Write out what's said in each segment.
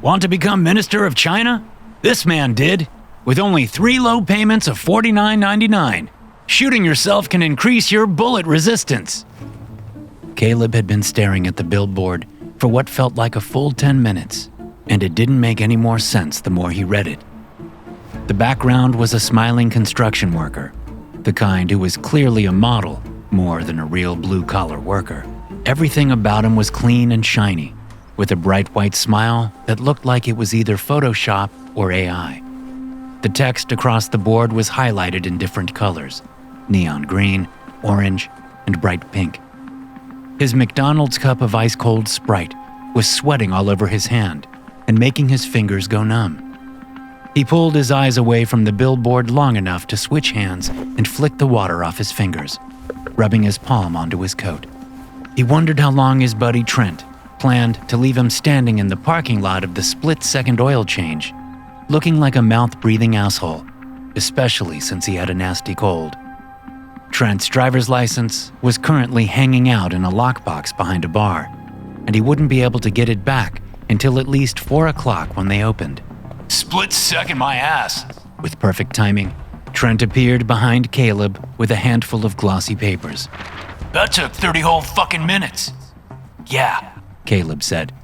Want to become Minister of China? This man did, with only 3 low payments of $49.99. Shooting yourself can increase your bullet resistance. Caleb had been staring at the billboard for what felt like a full 10 minutes, and it didn't make any more sense the more he read it. The background was a smiling construction worker, the kind who was clearly a model more than a real blue-collar worker. Everything about him was clean and shiny, with a bright white smile that looked like it was either Photoshop or AI. The text across the board was highlighted in different colors: neon green, orange, and bright pink. His McDonald's cup of ice-cold Sprite was sweating all over his hand and making his fingers go numb. He pulled his eyes away from the billboard long enough to switch hands and flick the water off his fingers, rubbing his palm onto his coat. He wondered how long his buddy Trent planned to leave him standing in the parking lot of the split-second oil change, looking like a mouth-breathing asshole, especially since he had a nasty cold. Trent's driver's license was currently hanging out in a lockbox behind a bar, and he wouldn't be able to get it back until at least 4 o'clock when they opened. Split second my ass. With perfect timing, Trent appeared behind Caleb with a handful of glossy papers. That took 30 whole fucking minutes. Yeah, Caleb said.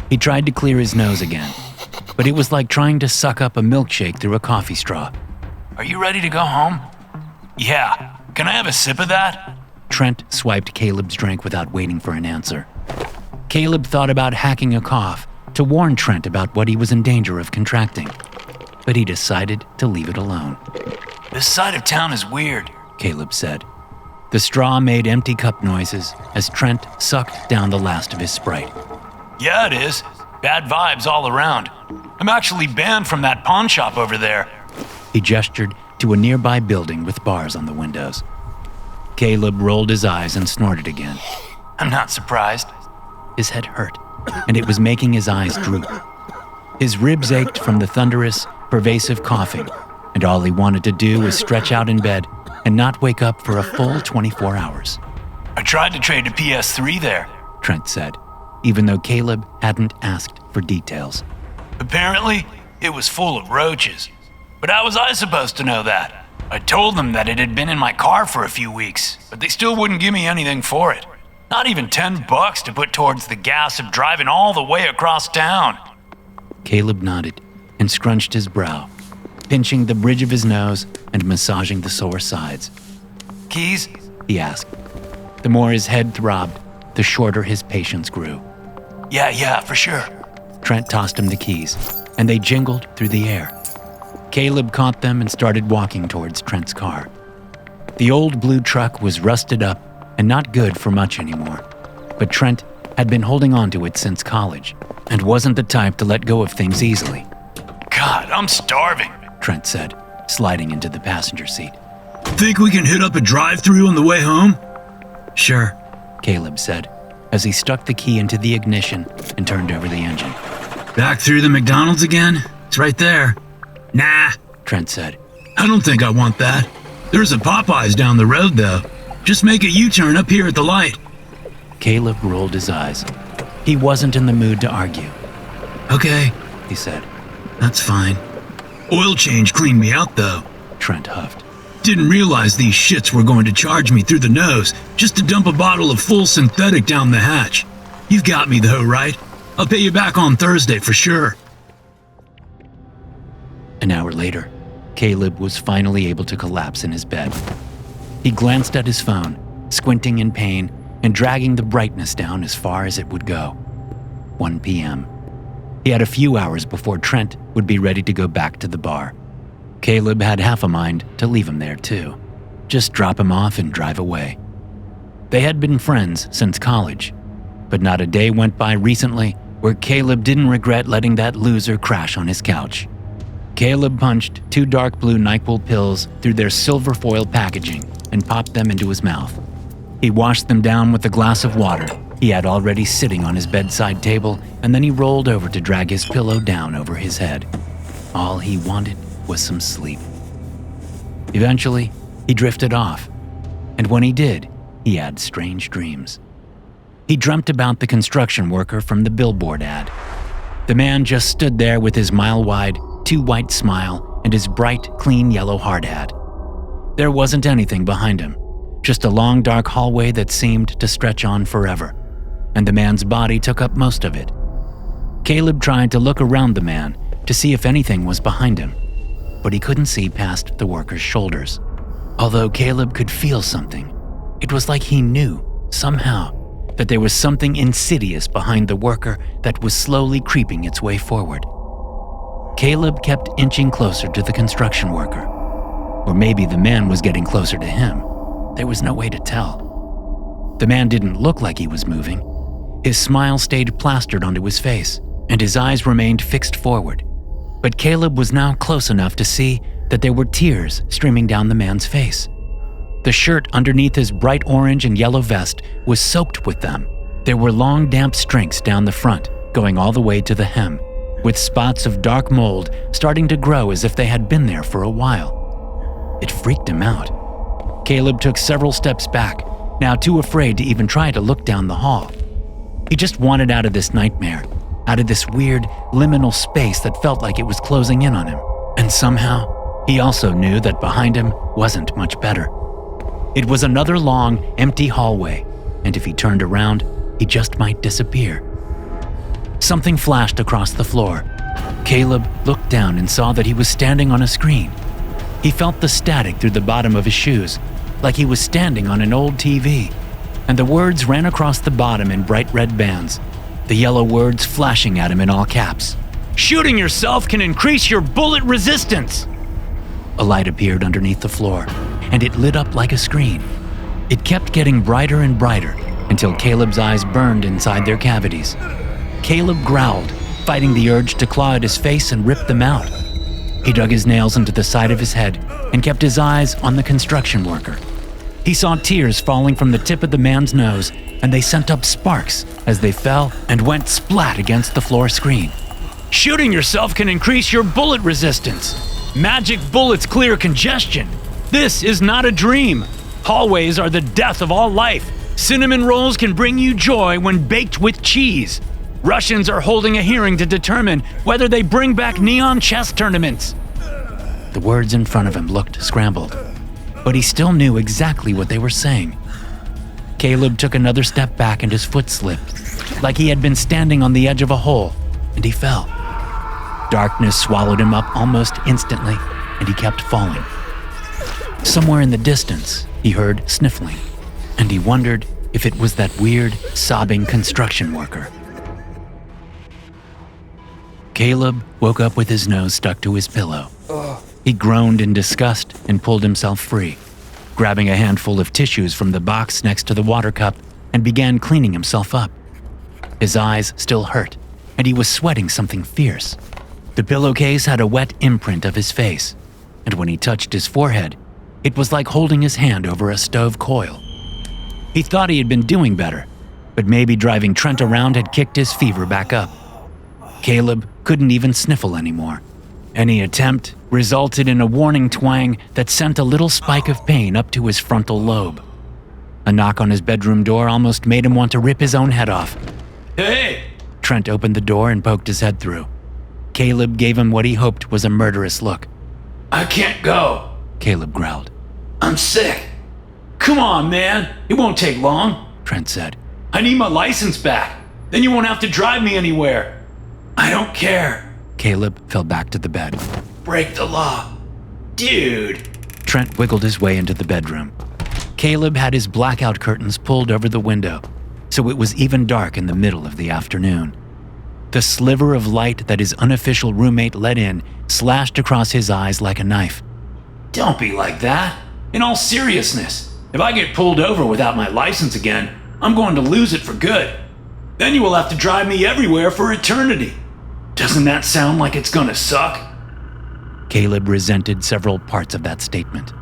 He tried to clear his nose again, but it was like trying to suck up a milkshake through a coffee straw. Are you ready to go home? Yeah. Can I have a sip of that? Trent swiped Caleb's drink without waiting for an answer. Caleb thought about hacking a cough to warn Trent about what he was in danger of contracting, but he decided to leave it alone. This side of town is weird, Caleb said. The straw made empty cup noises as Trent sucked down the last of his Sprite. Yeah, it is. Bad vibes all around. I'm actually banned from that pawn shop over there. He gestured to a nearby building with bars on the windows. Caleb rolled his eyes and snorted again. I'm not surprised. His head hurt, and it was making his eyes droop. His ribs ached from the thunderous, pervasive coughing, and all he wanted to do was stretch out in bed and not wake up for a full 24 hours. I tried to trade a PS3 there, Trent said, even though Caleb hadn't asked for details. Apparently, it was full of roaches. But how was I supposed to know that? I told them that it had been in my car for a few weeks, but they still wouldn't give me anything for it. Not even $10 to put towards the gas of driving all the way across town. Caleb nodded and scrunched his brow, pinching the bridge of his nose and massaging the sore sides. Keys? He asked. The more his head throbbed, the shorter his patience grew. Yeah, for sure. Trent tossed him the keys, and they jingled through the air. Caleb caught them and started walking towards Trent's car. The old blue truck was rusted up and not good for much anymore, but Trent had been holding on to it since college and wasn't the type to let go of things easily. God, I'm starving, Trent said, sliding into the passenger seat. Think we can hit up a drive-thru on the way home? Sure, Caleb said, as he stuck the key into the ignition and turned over the engine. Back through the McDonald's again? It's right there. Nah, Trent said. I don't think I want that. There's a Popeyes down the road, though. Just make a U-turn up here at the light. Caleb rolled his eyes. He wasn't in the mood to argue. Okay, he said. That's fine. Oil change cleaned me out, though, Trent huffed. Didn't realize these shits were going to charge me through the nose just to dump a bottle of full synthetic down the hatch. You've got me, though, right? I'll pay you back on Thursday for sure. An hour later, Caleb was finally able to collapse in his bed. He glanced at his phone, squinting in pain and dragging the brightness down as far as it would go. 1 p.m. He had a few hours before Trent would be ready to go back to the bar. Caleb had half a mind to leave him there too. Just drop him off and drive away. They had been friends since college, but not a day went by recently where Caleb didn't regret letting that loser crash on his couch. Caleb punched 2 dark blue NyQuil pills through their silver foil packaging and popped them into his mouth. He washed them down with a glass of water he had already sitting on his bedside table, and then he rolled over to drag his pillow down over his head. All he wanted was some sleep. Eventually, he drifted off, and when he did, he had strange dreams. He dreamt about the construction worker from the billboard ad. The man just stood there with his mile-wide, too-white smile and his bright, clean yellow hard hat. There wasn't anything behind him, just a long dark hallway that seemed to stretch on forever, and the man's body took up most of it. Caleb tried to look around the man to see if anything was behind him, but he couldn't see past the worker's shoulders. Although Caleb could feel something, it was like he knew, somehow, that there was something insidious behind the worker that was slowly creeping its way forward. Caleb kept inching closer to the construction worker. Or maybe the man was getting closer to him. There was no way to tell. The man didn't look like he was moving. His smile stayed plastered onto his face, and his eyes remained fixed forward. But Caleb was now close enough to see that there were tears streaming down the man's face. The shirt underneath his bright orange and yellow vest was soaked with them. There were long, damp streaks down the front, going all the way to the hem, with spots of dark mold starting to grow as if they had been there for a while. It freaked him out. Caleb took several steps back, now too afraid to even try to look down the hall. He just wanted out of this nightmare, out of this weird, liminal space that felt like it was closing in on him. And somehow, he also knew that behind him wasn't much better. It was another long, empty hallway, and if he turned around, he just might disappear. Something flashed across the floor. Caleb looked down and saw that he was standing on a screen. He felt the static through the bottom of his shoes, like he was standing on an old TV, and the words ran across the bottom in bright red bands, the yellow words flashing at him in all caps. "Shooting yourself can increase your bullet resistance!" A light appeared underneath the floor, and it lit up like a screen. It kept getting brighter and brighter until Caleb's eyes burned inside their cavities. Caleb growled, fighting the urge to claw at his face and rip them out. He dug his nails into the side of his head and kept his eyes on the construction worker. He saw tears falling from the tip of the man's nose, and they sent up sparks as they fell and went splat against the floor screen. "Shooting yourself can increase your bullet resistance. Magic bullets clear congestion. This is not a dream. Hallways are the death of all life. Cinnamon rolls can bring you joy when baked with cheese. Russians are holding a hearing to determine whether they bring back neon chess tournaments." The words in front of him looked scrambled, but he still knew exactly what they were saying. Caleb took another step back and his foot slipped, like he had been standing on the edge of a hole, and he fell. Darkness swallowed him up almost instantly, and he kept falling. Somewhere in the distance, he heard sniffling, and he wondered if it was that weird, sobbing construction worker. Caleb woke up with his nose stuck to his pillow. He groaned in disgust and pulled himself free, grabbing a handful of tissues from the box next to the water cup and began cleaning himself up. His eyes still hurt, and he was sweating something fierce. The pillowcase had a wet imprint of his face, and when he touched his forehead, it was like holding his hand over a stove coil. He thought he had been doing better, but maybe driving Trent around had kicked his fever back up. Caleb couldn't even sniffle anymore. Any attempt resulted in a warning twang that sent a little spike of pain up to his frontal lobe. A knock on his bedroom door almost made him want to rip his own head off. "Hey!" Trent opened the door and poked his head through. Caleb gave him what he hoped was a murderous look. "I can't go," Caleb growled. "I'm sick." "Come on, man. It won't take long," Trent said. "I need my license back. Then you won't have to drive me anywhere." "I don't care." Caleb fell back to the bed. "Break the law." "Dude." Trent wiggled his way into the bedroom. Caleb had his blackout curtains pulled over the window, so it was even dark in the middle of the afternoon. The sliver of light that his unofficial roommate let in slashed across his eyes like a knife. "Don't be like that. In all seriousness, if I get pulled over without my license again, I'm going to lose it for good. Then you will have to drive me everywhere for eternity. Doesn't that sound like it's gonna suck?" Caleb resented several parts of that statement.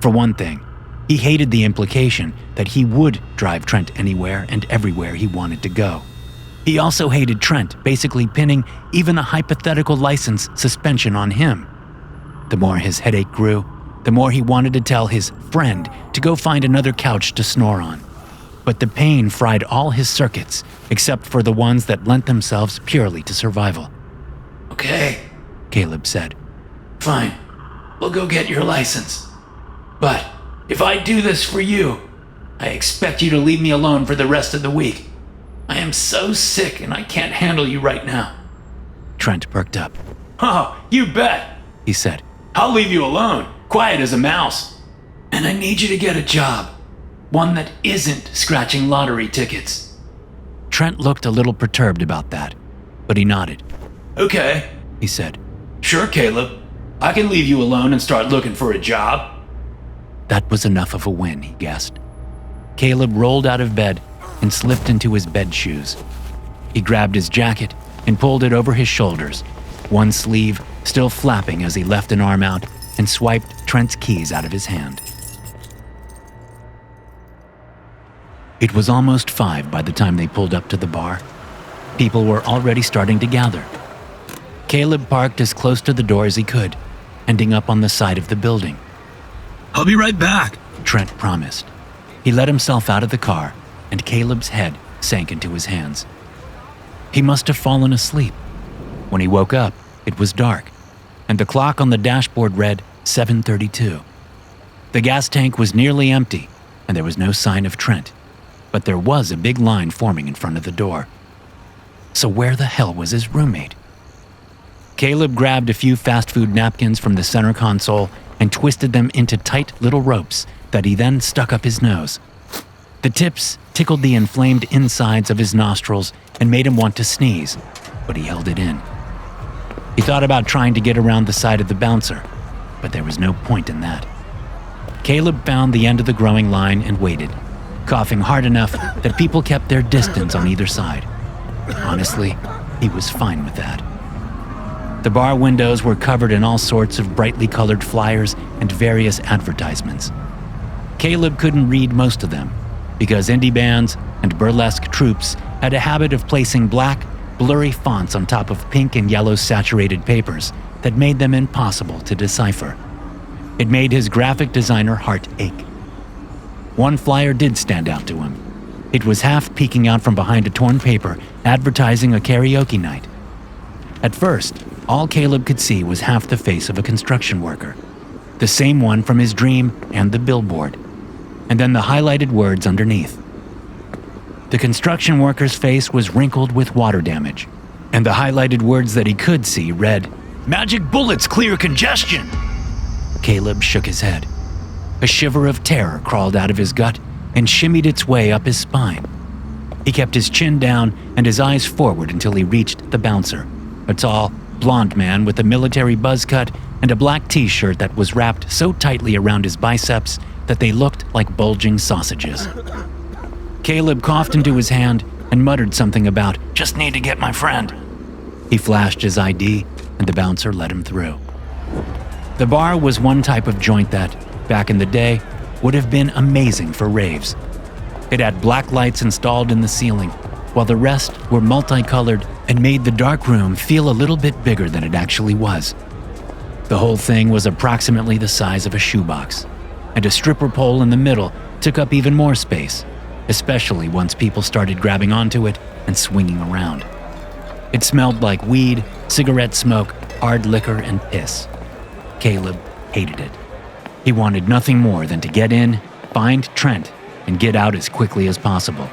For one thing, he hated the implication that he would drive Trent anywhere and everywhere he wanted to go. He also hated Trent basically pinning even a hypothetical license suspension on him. The more his headache grew, the more he wanted to tell his friend to go find another couch to snore on. But the pain fried all his circuits, except for the ones that lent themselves purely to survival. Okay, Caleb said. Fine, we'll go get your license. But if I do this for you, I expect you to leave me alone for the rest of the week. I am so sick and I can't handle you right now. Trent perked up. Oh, you bet, he said. I'll leave you alone, quiet as a mouse. And I need you to get a job. One that isn't scratching lottery tickets. Trent looked a little perturbed about that, but he nodded. Okay, he said. Sure, Caleb. I can leave you alone and start looking for a job. That was enough of a win, he guessed. Caleb rolled out of bed and slipped into his bed shoes. He grabbed his jacket and pulled it over his shoulders, one sleeve still flapping as he left an arm out and swiped Trent's keys out of his hand. It was almost 5 by the time they pulled up to the bar. People were already starting to gather. Caleb parked as close to the door as he could, ending up on the side of the building. I'll be right back, Trent promised. He let himself out of the car, and Caleb's head sank into his hands. He must have fallen asleep. When he woke up, it was dark, and the clock on the dashboard read 7:32. The gas tank was nearly empty, and there was no sign of Trent, but there was a big line forming in front of the door. So where the hell was his roommate? Caleb grabbed a few fast food napkins from the center console and twisted them into tight little ropes that he then stuck up his nose. The tips tickled the inflamed insides of his nostrils and made him want to sneeze, but he held it in. He thought about trying to get around the side of the bouncer, but there was no point in that. Caleb found the end of the growing line and waited, coughing hard enough that people kept their distance on either side. Honestly, he was fine with that. The bar windows were covered in all sorts of brightly colored flyers and various advertisements. Caleb couldn't read most of them, because indie bands and burlesque troupes had a habit of placing black, blurry fonts on top of pink and yellow saturated papers that made them impossible to decipher. It made his graphic designer heart ache. One flyer did stand out to him. It was half peeking out from behind a torn paper advertising a karaoke night. At first, all Caleb could see was half the face of a construction worker, the same one from his dream and the billboard, and then the highlighted words underneath. The construction worker's face was wrinkled with water damage, and the highlighted words that he could see read, "Magic bullets clear congestion." Caleb shook his head. A shiver of terror crawled out of his gut and shimmied its way up his spine. He kept his chin down and his eyes forward until he reached the bouncer, a tall, blond man with a military buzz cut and a black t-shirt that was wrapped so tightly around his biceps that they looked like bulging sausages. Caleb coughed into his hand and muttered something about, "Just need to get my friend." He flashed his ID, and the bouncer let him through. The bar was one type of joint that, back in the day, would have been amazing for raves. It had black lights installed in the ceiling, while the rest were multicolored and made the dark room feel a little bit bigger than it actually was. The whole thing was approximately the size of a shoebox, and a stripper pole in the middle took up even more space, especially once people started grabbing onto it and swinging around. It smelled like weed, cigarette smoke, hard liquor, and piss. Caleb hated it. He wanted nothing more than to get in, find Trent, and get out as quickly as possible.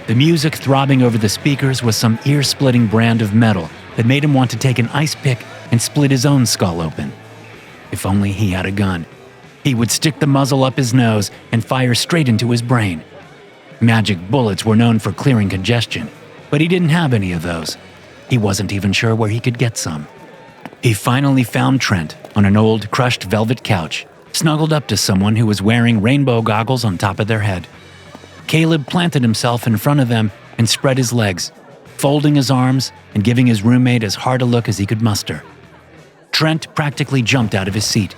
The music throbbing over the speakers was some ear-splitting brand of metal that made him want to take an ice pick and split his own skull open. If only he had a gun. He would stick the muzzle up his nose and fire straight into his brain. Magic bullets were known for clearing congestion, but he didn't have any of those. He wasn't even sure where he could get some. He finally found Trent on an old, crushed velvet couch, snuggled up to someone who was wearing rainbow goggles on top of their head. Caleb planted himself in front of them and spread his legs, folding his arms and giving his roommate as hard a look as he could muster. Trent practically jumped out of his seat.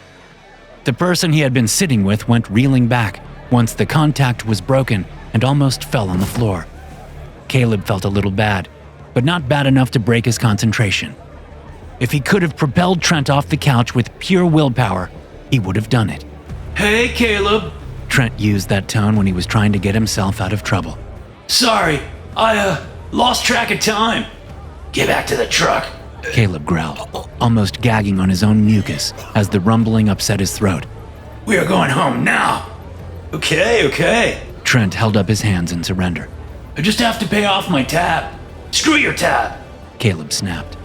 The person he had been sitting with went reeling back once the contact was broken and almost fell on the floor. Caleb felt a little bad, but not bad enough to break his concentration. If he could have propelled Trent off the couch with pure willpower, he would have done it. "Hey, Caleb." Trent used that tone when he was trying to get himself out of trouble. "Sorry, I lost track of time." "Get back to the truck. Caleb growled, almost gagging on his own mucus as the rumbling upset his throat. We are going home now. Okay. Trent held up his hands in surrender. I just have to pay off my tab. Screw your tab, Caleb snapped.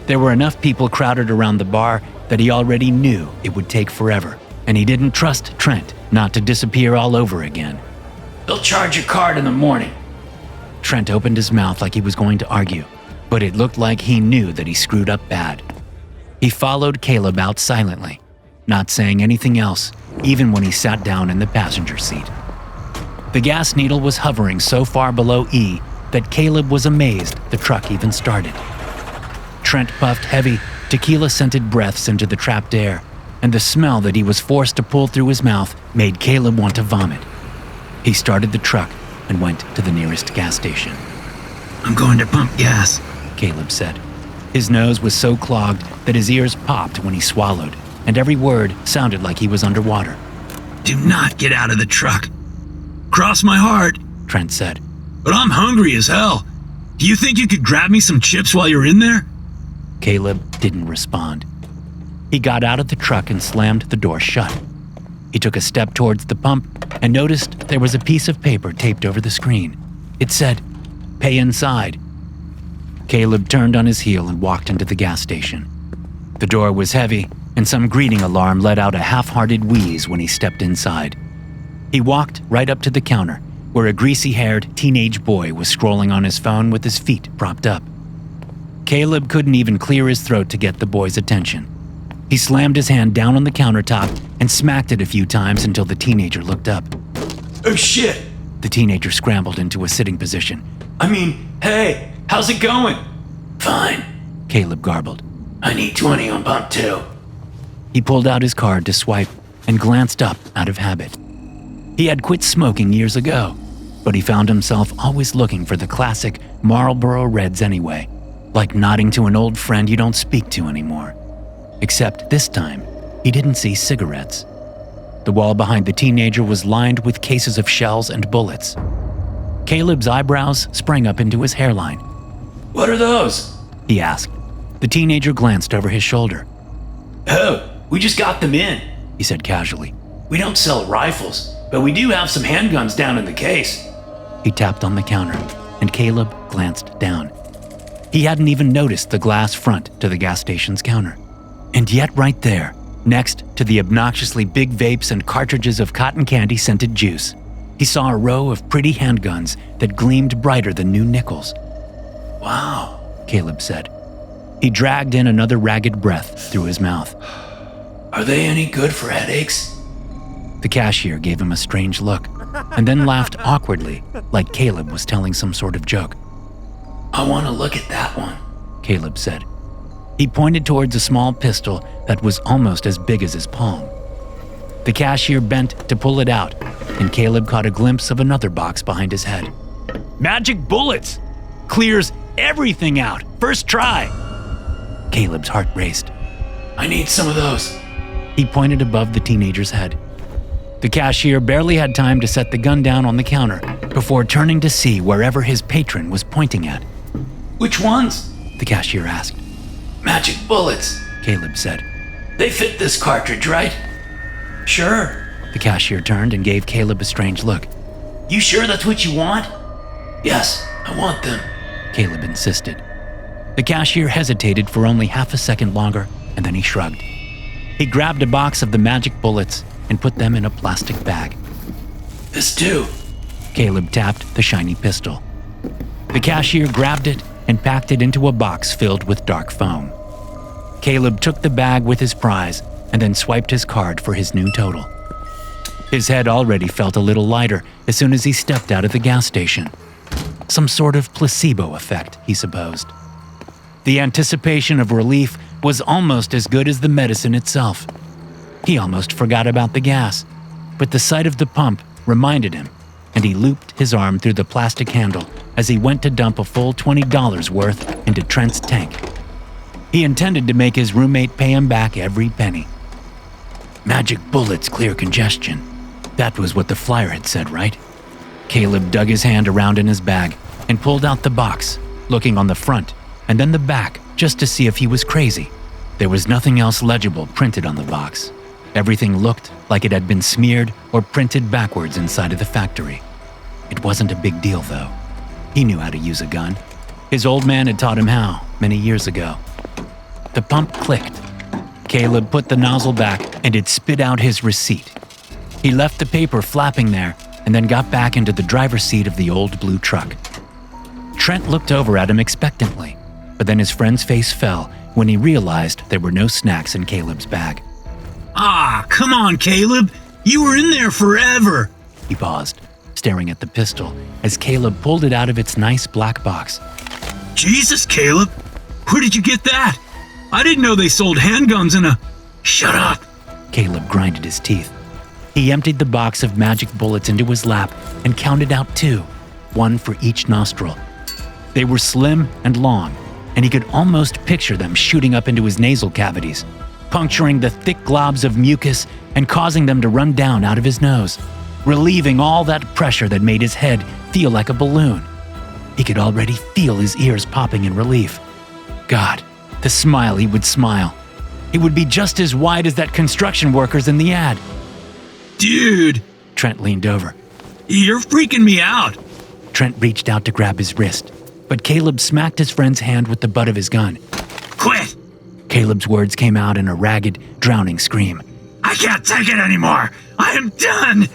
There were enough people crowded around the bar that he already knew it would take forever, and he didn't trust Trent not to disappear all over again. They'll charge your card in the morning. Trent opened his mouth like he was going to argue, but it looked like he knew that he screwed up bad. He followed Caleb out silently, not saying anything else, even when he sat down in the passenger seat. The gas needle was hovering so far below E that Caleb was amazed the truck even started. Trent puffed heavy, tequila-scented breaths into the trapped air, and the smell that he was forced to pull through his mouth made Caleb want to vomit. He started the truck and went to the nearest gas station. I'm going to pump gas, Caleb said. His nose was so clogged that his ears popped when he swallowed, and every word sounded like he was underwater. Do not get out of the truck. Cross my heart, Trent said. But I'm hungry as hell. Do you think you could grab me some chips while you're in there? Caleb didn't respond. He got out of the truck and slammed the door shut. He took a step towards the pump and noticed there was a piece of paper taped over the screen. It said, "Pay inside." Caleb turned on his heel and walked into the gas station. The door was heavy, and some greeting alarm let out a half-hearted wheeze when he stepped inside. He walked right up to the counter, where a greasy-haired teenage boy was scrolling on his phone with his feet propped up. Caleb couldn't even clear his throat to get the boy's attention. He slammed his hand down on the countertop and smacked it a few times until the teenager looked up. Oh shit! The teenager scrambled into a sitting position. Hey, how's it going? Fine, Caleb garbled. I need 20 on pump 2. He pulled out his card to swipe and glanced up out of habit. He had quit smoking years ago, but he found himself always looking for the classic Marlboro Reds anyway, like nodding to an old friend you don't speak to anymore. Except this time, he didn't see cigarettes. The wall behind the teenager was lined with cases of shells and bullets. Caleb's eyebrows sprang up into his hairline. What are those? He asked. The teenager glanced over his shoulder. Oh, we just got them in, he said casually. We don't sell rifles, but we do have some handguns down in the case. He tapped on the counter, and Caleb glanced down. He hadn't even noticed the glass front to the gas station's counter. And yet right there, next to the obnoxiously big vapes and cartridges of cotton candy-scented juice, he saw a row of pretty handguns that gleamed brighter than new nickels. Wow, Caleb said. He dragged in another ragged breath through his mouth. Are they any good for headaches? The cashier gave him a strange look, and then laughed awkwardly, like Caleb was telling some sort of joke. I want to look at that one, Caleb said. He pointed towards a small pistol that was almost as big as his palm. The cashier bent to pull it out, and Caleb caught a glimpse of another box behind his head. Magic bullets! Clears everything out, first try! Caleb's heart raced. I need some of those. He pointed above the teenager's head. The cashier barely had time to set the gun down on the counter before turning to see wherever his patron was pointing at. Which ones? The cashier asked. Magic bullets, Caleb said. They fit this cartridge, right? Sure. The cashier turned and gave Caleb a strange look. You sure that's what you want? Yes, I want them, Caleb insisted. The cashier hesitated for only half a second longer, and then he shrugged. He grabbed a box of the magic bullets and put them in a plastic bag. This too. Caleb tapped the shiny pistol. The cashier grabbed it and packed it into a box filled with dark foam. Caleb took the bag with his prize and then swiped his card for his new total. His head already felt a little lighter as soon as he stepped out of the gas station. Some sort of placebo effect, he supposed. The anticipation of relief was almost as good as the medicine itself. He almost forgot about the gas, but the sight of the pump reminded him, and he looped his arm through the plastic handle as he went to dump a full $20 worth into Trent's tank. He intended to make his roommate pay him back every penny. Magic bullets clear congestion. That was what the flyer had said, right? Caleb dug his hand around in his bag and pulled out the box, looking on the front and then the back just to see if he was crazy. There was nothing else legible printed on the box. Everything looked like it had been smeared or printed backwards inside of the factory. It wasn't a big deal, though. He knew how to use a gun. His old man had taught him how many years ago. The pump clicked. Caleb put the nozzle back and it spit out his receipt. He left the paper flapping there and then got back into the driver's seat of the old blue truck. Trent looked over at him expectantly, but then his friend's face fell when he realized there were no snacks in Caleb's bag. Ah, come on, Caleb. You were in there forever. He paused, staring at the pistol as Caleb pulled it out of its nice black box. Jesus, Caleb. Where did you get that? I didn't know they sold handguns in a... Shut up. Caleb grinded his teeth. He emptied the box of magic bullets into his lap and counted out 2, 1 for each nostril. They were slim and long, and he could almost picture them shooting up into his nasal cavities, puncturing the thick globs of mucus and causing them to run down out of his nose, relieving all that pressure that made his head feel like a balloon. He could already feel his ears popping in relief. God, the smile he would smile. It would be just as wide as that construction worker's in the ad. Dude! Trent leaned over. You're freaking me out. Trent reached out to grab his wrist, but Caleb smacked his friend's hand with the butt of his gun. Quit! Caleb's words came out in a ragged, drowning scream. I can't take it anymore. I am done.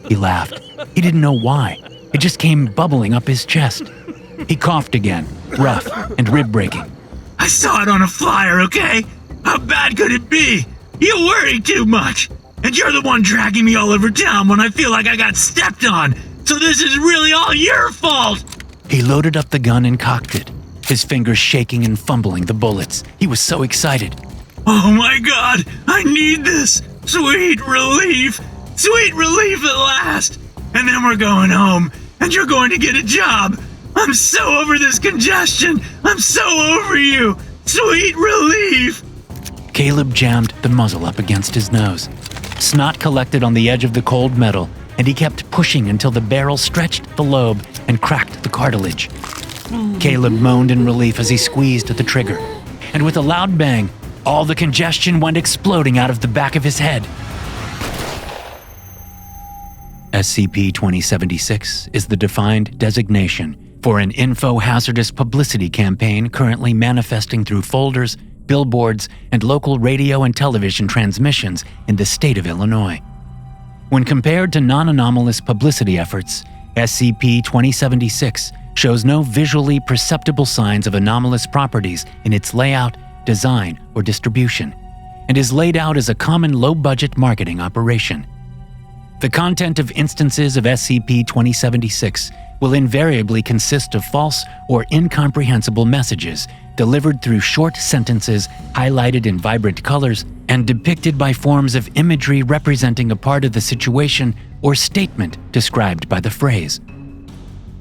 He laughed. He didn't know why. It just came bubbling up his chest. He coughed again, rough and rib-breaking. I saw it on a flyer, okay? How bad could it be? You worry too much. And you're the one dragging me all over town when I feel like I got stepped on. So this is really all your fault. He loaded up the gun and cocked it, his fingers shaking and fumbling the bullets. He was so excited. Oh my God, I need this. Sweet relief. Sweet relief at last. And then we're going home, and you're going to get a job. I'm so over this congestion. I'm so over you. Sweet relief. Caleb jammed the muzzle up against his nose. Snot collected on the edge of the cold metal, and he kept pushing until the barrel stretched the lobe and cracked the cartilage. Caleb moaned in relief as he squeezed at the trigger, and with a loud bang, all the congestion went exploding out of the back of his head. SCP-2076 is the defined designation for an info-hazardous publicity campaign currently manifesting through folders, billboards, and local radio and television transmissions in the state of Illinois. When compared to non-anomalous publicity efforts, SCP-2076 shows no visually perceptible signs of anomalous properties in its layout, design, or distribution, and is laid out as a common low-budget marketing operation. The content of instances of SCP-2076 will invariably consist of false or incomprehensible messages delivered through short sentences highlighted in vibrant colors and depicted by forms of imagery representing a part of the situation or statement described by the phrase.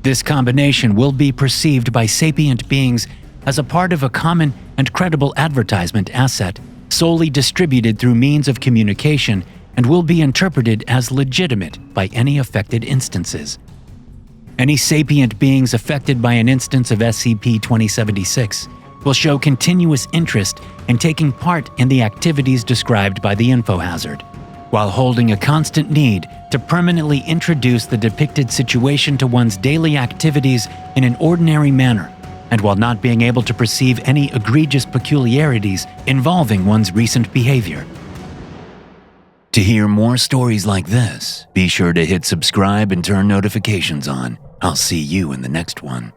This combination will be perceived by sapient beings as a part of a common and credible advertisement asset solely distributed through means of communication and will be interpreted as legitimate by any affected instances. Any sapient beings affected by an instance of SCP-2076 will show continuous interest in taking part in the activities described by the infohazard, while holding a constant need to permanently introduce the depicted situation to one's daily activities in an ordinary manner, and while not being able to perceive any egregious peculiarities involving one's recent behavior. To hear more stories like this, be sure to hit subscribe and turn notifications on. I'll see you in the next one.